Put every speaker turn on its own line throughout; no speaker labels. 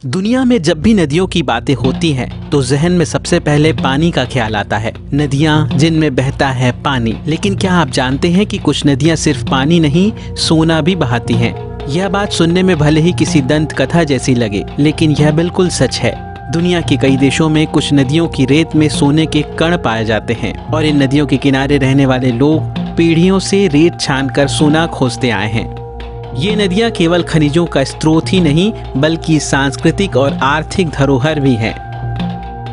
दुनिया में जब भी नदियों की बातें होती हैं तो जहन में सबसे पहले पानी का ख्याल आता है। नदियाँ जिनमें बहता है पानी। लेकिन क्या आप जानते हैं कि कुछ नदियाँ सिर्फ पानी नहीं, सोना भी बहाती हैं। यह बात सुनने में भले ही किसी दंत कथा जैसी लगे, लेकिन यह बिल्कुल सच है। दुनिया के कई देशों में कुछ नदियों की रेत में सोने के कण पाए जाते हैं और इन नदियों के किनारे रहने वाले लोग पीढ़ियों से रेत छानकर सोना खोजते आए हैं। ये नदियाँ केवल खनिजों का स्रोत ही नहीं बल्कि सांस्कृतिक और आर्थिक धरोहर भी हैं।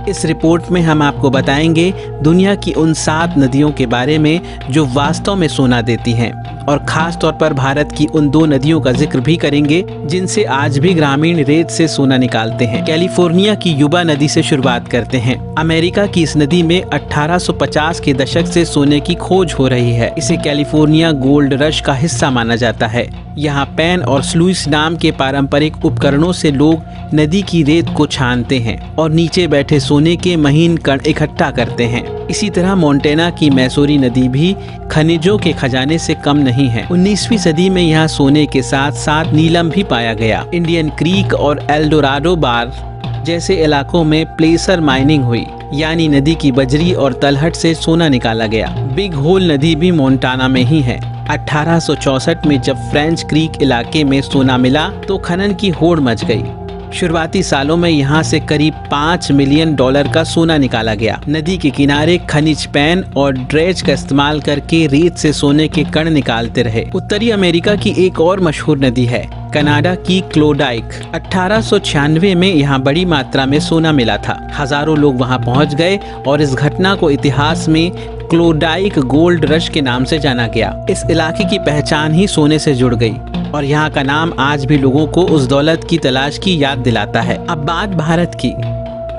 इस रिपोर्ट में हम आपको बताएंगे दुनिया की उन 7 नदियों के बारे में जो वास्तव में सोना देती हैं, और खास तौर पर भारत की उन 2 नदियों का जिक्र भी करेंगे जिनसे आज भी ग्रामीण रेत से सोना निकालते हैं। कैलिफोर्निया की युबा नदी से शुरुआत करते हैं। अमेरिका की इस नदी में 1850 के दशक से सोने की खोज हो रही है। इसे कैलिफोर्निया गोल्ड रश का हिस्सा माना जाता है। यहाँ पैन और स्लुइस नाम के पारंपरिक उपकरणों से लोग नदी की रेत को छानते हैं और नीचे बैठे सोने के महीन कण इकट्ठा करते हैं। इसी तरह मोंटेना की मैसूरी नदी भी खनिजों के खजाने से कम नहीं है। 19वीं सदी में यहाँ सोने के साथ साथ नीलम भी पाया गया। इंडियन क्रीक और एल्डोराडो बार जैसे इलाकों में प्लेसर माइनिंग हुई, यानी नदी की बजरी और तलहट से सोना निकाला गया। बिग होल नदी भी मोंटाना में ही है। 1864 में जब फ्रेंच क्रीक इलाके में सोना मिला तो खनन की होड़ मच गई। शुरुआती सालों में यहाँ से करीब $5 मिलियन का सोना निकाला गया। नदी के किनारे खनिज पैन और ड्रेज का इस्तेमाल करके रेत से सोने के कण निकालते रहे। उत्तरी अमेरिका की एक और मशहूर नदी है कनाडा की क्लोडाइक। 1896 में यहाँ बड़ी मात्रा में सोना मिला था। हजारों लोग वहाँ पहुँच गए और इस घटना को इतिहास में क्लोडाइक गोल्ड रश के नाम से जाना गया। इस इलाके की पहचान ही सोने से जुड़ गई और यहाँ का नाम आज भी लोगों को उस दौलत की तलाश की याद दिलाता है। अब बात भारत की।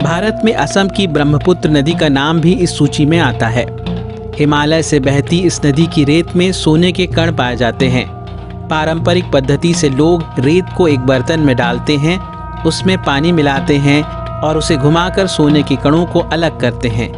भारत में असम की ब्रह्मपुत्र नदी का नाम भी इस सूची में आता है। हिमालय से बहती इस नदी की रेत में सोने के कण पाए जाते हैं। पारंपरिक पद्धति से लोग रेत को एक बर्तन में डालते हैं, उसमें पानी मिलाते हैं और उसे घुमाकर सोने के कणों को अलग करते हैं।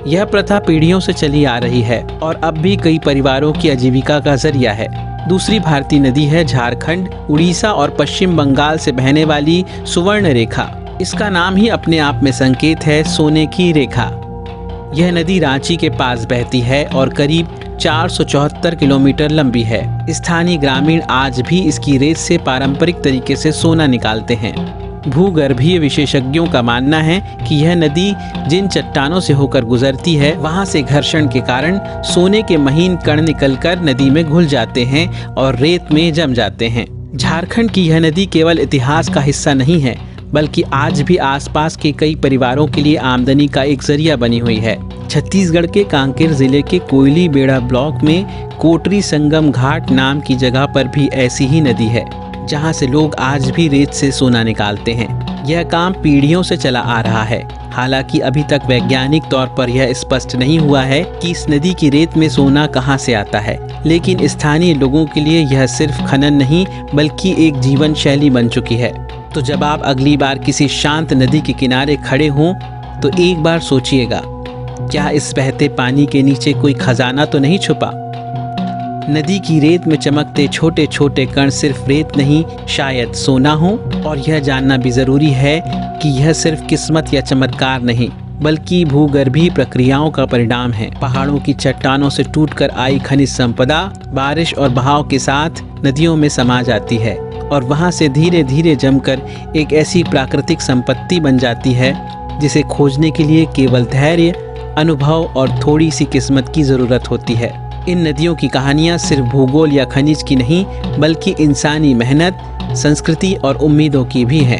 यह प्रथा पीढ़ियों से चली आ रही है और अब भी कई परिवारों की आजीविका का जरिया है। दूसरी भारतीय नदी है झारखंड, उड़ीसा और पश्चिम बंगाल से बहने वाली सुवर्ण रेखा। इसका नाम ही अपने आप में संकेत है, सोने की रेखा। यह नदी रांची के पास बहती है और करीब 474 किलोमीटर लंबी है। स्थानीय ग्रामीण आज भी इसकी रेत से पारंपरिक तरीके से सोना निकालते हैं। भूगर्भीय विशेषज्ञों का मानना है कि यह नदी जिन चट्टानों से होकर गुजरती है वहां से घर्षण के कारण सोने के महीन कण निकलकर नदी में घुल जाते हैं और रेत में जम जाते हैं। झारखंड की यह नदी केवल इतिहास का हिस्सा नहीं है बल्कि आज भी आसपास के कई परिवारों के लिए आमदनी का एक जरिया बनी हुई है। छत्तीसगढ़ के कांकेर जिले के कोयली बेड़ा ब्लॉक में कोटरी संगम घाट नाम की जगह पर भी ऐसी ही नदी है जहां से लोग आज भी रेत से सोना निकालते हैं। यह काम पीढ़ियों से चला आ रहा है। हालांकि अभी तक वैज्ञानिक तौर पर यह स्पष्ट नहीं हुआ है कि इस नदी की रेत में सोना कहां से आता है, लेकिन स्थानीय लोगों के लिए यह सिर्फ खनन नहीं बल्कि एक जीवन शैली बन चुकी है। तो जब आप अगली बार किसी शांत नदी के किनारे खड़े हों तो एक बार सोचिएगा, क्या इस बहते पानी के नीचे कोई खजाना तो नहीं छुपा? नदी की रेत में चमकते छोटे छोटे कण सिर्फ रेत नहीं, शायद सोना हो। और यह जानना भी जरूरी है कि यह सिर्फ किस्मत या चमत्कार नहीं बल्कि भूगर्भीय प्रक्रियाओं का परिणाम है। पहाड़ों की चट्टानों से टूटकर आई खनिज संपदा बारिश और बहाव के साथ नदियों में समा जाती है और वहां से धीरे धीरे जमकर एक ऐसी प्राकृतिक संपत्ति बन जाती है जिसे खोजने के लिए केवल धैर्य, अनुभव और थोड़ी सी किस्मत की जरूरत होती है। इन नदियों की कहानियाँ सिर्फ भूगोल या खनिज की नहीं बल्कि इंसानी मेहनत, संस्कृति और उम्मीदों की भी है।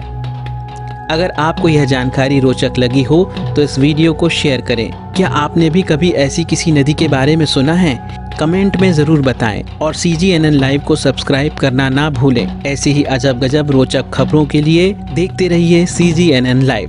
अगर आपको यह जानकारी रोचक लगी हो तो इस वीडियो को शेयर करें। क्या आपने भी कभी ऐसी किसी नदी के बारे में सुना है? कमेंट में ज़रूर बताएं और CGNN लाइव को सब्सक्राइब करना ना भूलें। ऐसी ही अजब गजब रोचक खबरों के लिए देखते रहिए CGNN लाइव।